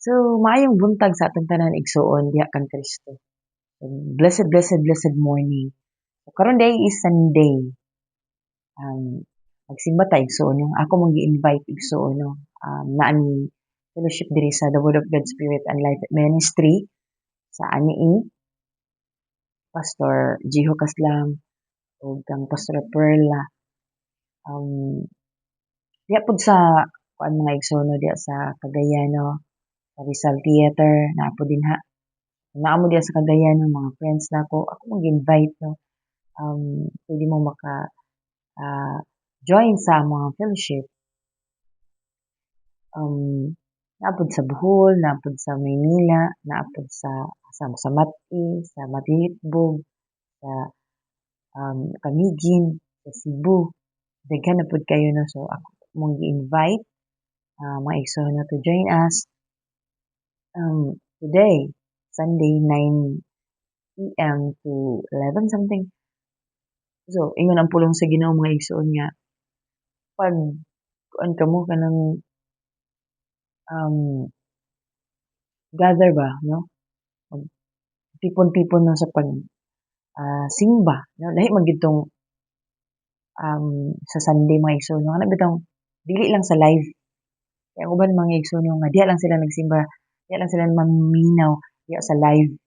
So, maayong buntag sa atong tanan igsuon diha kang Kristo. Blessed, blessed, blessed morning. So, karon day is Sunday. Magsimba ta igsuon yung ako mong gi-invite igsuon no. Naa ni fellowship diri sa The Word of God Spirit and Life Ministry sa ani Pastor Jiho Kaslam ug kang Pastor Perla. Diha pud sa kuan mga igsuon diha sa Cagayan no, sa Rizal Theater naa pud dinha. Naa mo diha sa Cagayan no, mga friends nako. Ako mong gi-invite no. Pwede mo maka join sa mga fellowship. Naapod sa Bohol, naapod sa Maynila, naapod sa Mati, sa Maglitbog, sa Camiguin, sa Cebu. Daghan na pud kayo no. So ako mong gi-invite mga igsoon na to join us today, Sunday 9 p.m. to 11 something. So ingon ang pulong sa Ginoo mga igsoon nga pag kuan kamo kanang gather ba no, tipon-tipon no sa pag simba no, lahi man gid tong sa Sunday mga igsoon nga bitong dili lang sa live. Kaya ang uban mga igsoon nga diha lang sila nagsimba, diha lang sila maminaw diha sa live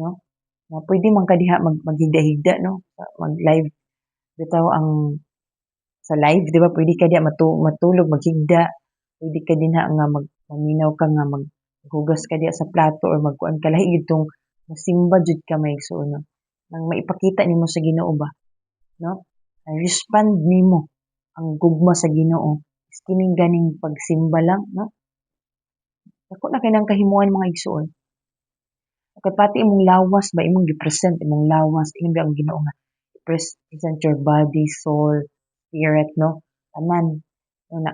no. Na pwede man ka diha maghigda-higda no, mag live bitaw ang sa live di ba pwede ka diha matulog maghigda, pwede ka dinha nga maminaw ka nga maghugas ka diha sa plato or magkuan ka lahi gid tong mosimba jud ka mga igsoon no. Nang maipakita nimo sa Ginoo ba no, respond nimo ang gugma sa Ginoo is kining ganing pagsimba lang no. Dako na kay nang kahimuan mga igsoon. Okay, pati imong lawas ba imong gi-present imong lawas ingon ba ang Ginoo nga present your body, soul, spirit no, tanan na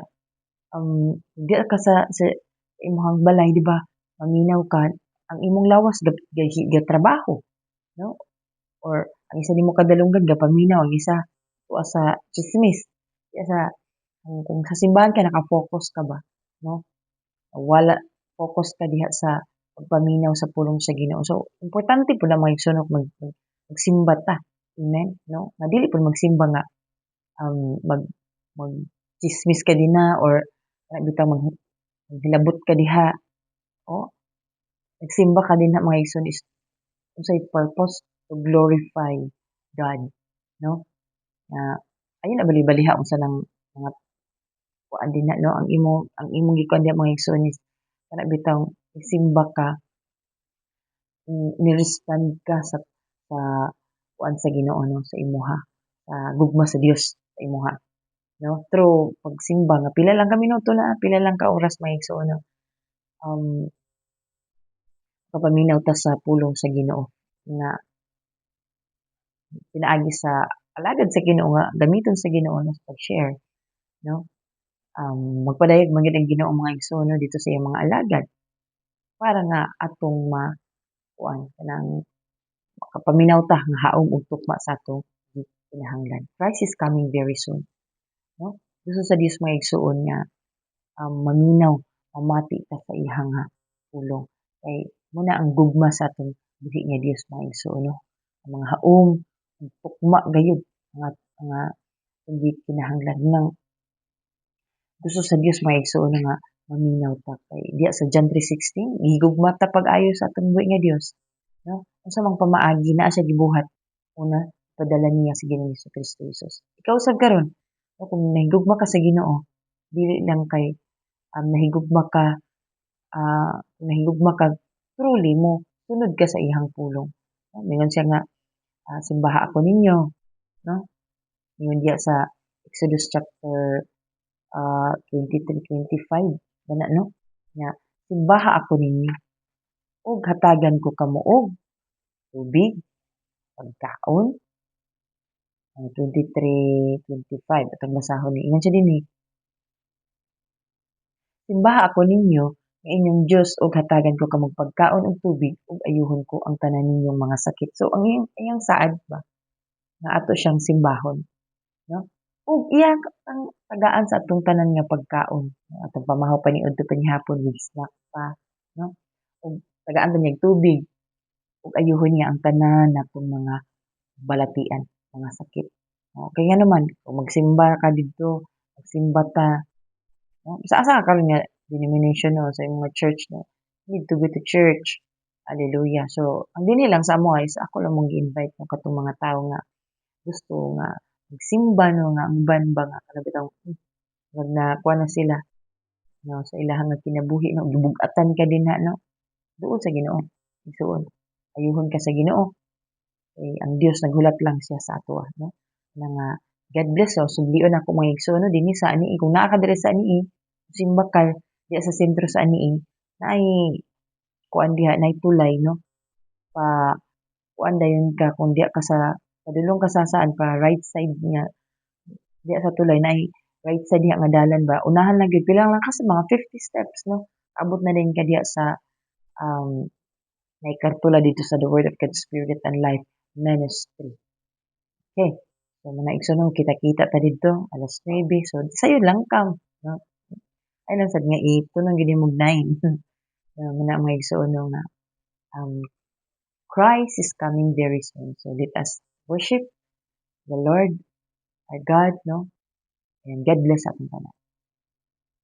di ka sa imong balay di ba maminaw ka, ang imong lawas trabaho no, or ang isa nimo kadalungan gapaminaw, ang isa tuwa sa chismis, sa kung sa simbahan ka naka-focus ka ba no, wala focus ka diha sa pagpaminaw sa pulong sa Ginoo. So importante pud na mga igsoon magsimba ta, amen no, nga dili pud magsimba nga mag chismis ka dinha or bitaw maghilabot ka diha o nagsimba ka dinha mga igsoon is unsay purpose to glorify God no. Ayun na bali-baliha unsa nang mga kuan dinha no, ang imong gikuan diha mga igsoon is kana bitaw nagsimba ka, ni-respond ka sa kuan sa Ginoo no, sa imuha sa gugma sa Dios sa imuha no, through pagsimba nga pila lang ka minuto na pila lang ka oras mga igsoon no, kapaminaw ta sa pulong sa Ginoo nga pinaagi sa alagad sa Ginoo nga gamiton sa Ginoo no, sa pag-share no. Magpadayag man gid ang Ginoo mga igsoon no, dito sa iyang mga alagad para nga atong kuan kanang makapaminaw ta nga haom ug tukma sa atong kinahanglan. Christ is coming very soon no. Gusto sa Dios mga igsoon nga maminaw mamati ta sa iyang pulong kay muna ang gugma sa atong buhi nga Dios mga igsoon no, ang mga haom ug tukma gayud nga hindi kinahanglan nang gusto sa Dios mga igsoon nga maminaw ta kay diya sa John 3:16 gigugma ta pag-ayo sa atong buhi nga Dios no. Unsa mang pamaagi naa siya gibuhat una padala niya si Ginoong Kristo Jesus. Ikaw sad karon no, kung nahigugma ka sa Ginoo dili lang kay nahigugma ka truly mo sunod ka sa iyang pulong no? Mingon siya nga simbaha ako ninyo no, ingon diya sa Exodus chapter 23-25 gana no, nga simbaha ako ninyo ug hatagan ko kamo og tubig, pagkaon. 23-25 atong basahon ni ingon siya dinhi, simbaha ako ninyo nga inyong Dios ug hatagan ko kamong pagkaon ug tubig ug ayuhon ko ang tanan ninyong mga sakit. So ang iyang saad ba nga ato siyang simbahon no, ug ang tagaan sa atong tanan nga pagkaon, atong pamahaw paniudto panihapon with snack pa, no? Ug tagaan ta niyang tubig, ug ayuhon niya ang tanan natong mga balatian, mga sakit. Kay nga naman kung magsimba ka didto, magsimba ta, no? Sa asa ka karon nga denomination no sa imong mga church no? You need to go to church. Hallelujah. So, ang dinhi lang sa amo is ako lang mong gi-invite no katong mga tawo nga gusto nga magsimba no nga ang uban ba nga kana bitaw wag na kuha na sila no sa ilahang nga kinabuhi no gibug-atan ka dinha no duol sa Ginoo igsuon ayuhon ka sa Ginoo ang Dios naghulat lang siya sa ato no na nga God bless so sublion ako mga igsoon no dinhi sa ani kung naa ka diri sa ani simba ka diya sa sentro sa ani naay kuan diha naay tulay no pa kuan dayon ka kung diya ka sa padulong ka sa saan pa right side niya diya sa tulay naay right side diha nga dalan ba unahan lang gyud pila lang ka sa mga 50 steps no abot na din ka diya sa um naikartula dito sa The Word of God Spirit and Life Ministry. Okay. So mga igsoon kita-kita ta dito alas 9. So sayo lang kam no. Ay lang sad nga itunong gyud mo 9. Muna mga igsoon nga um Christ is coming very soon. So let us worship the Lord our God no and God bless atong tanan.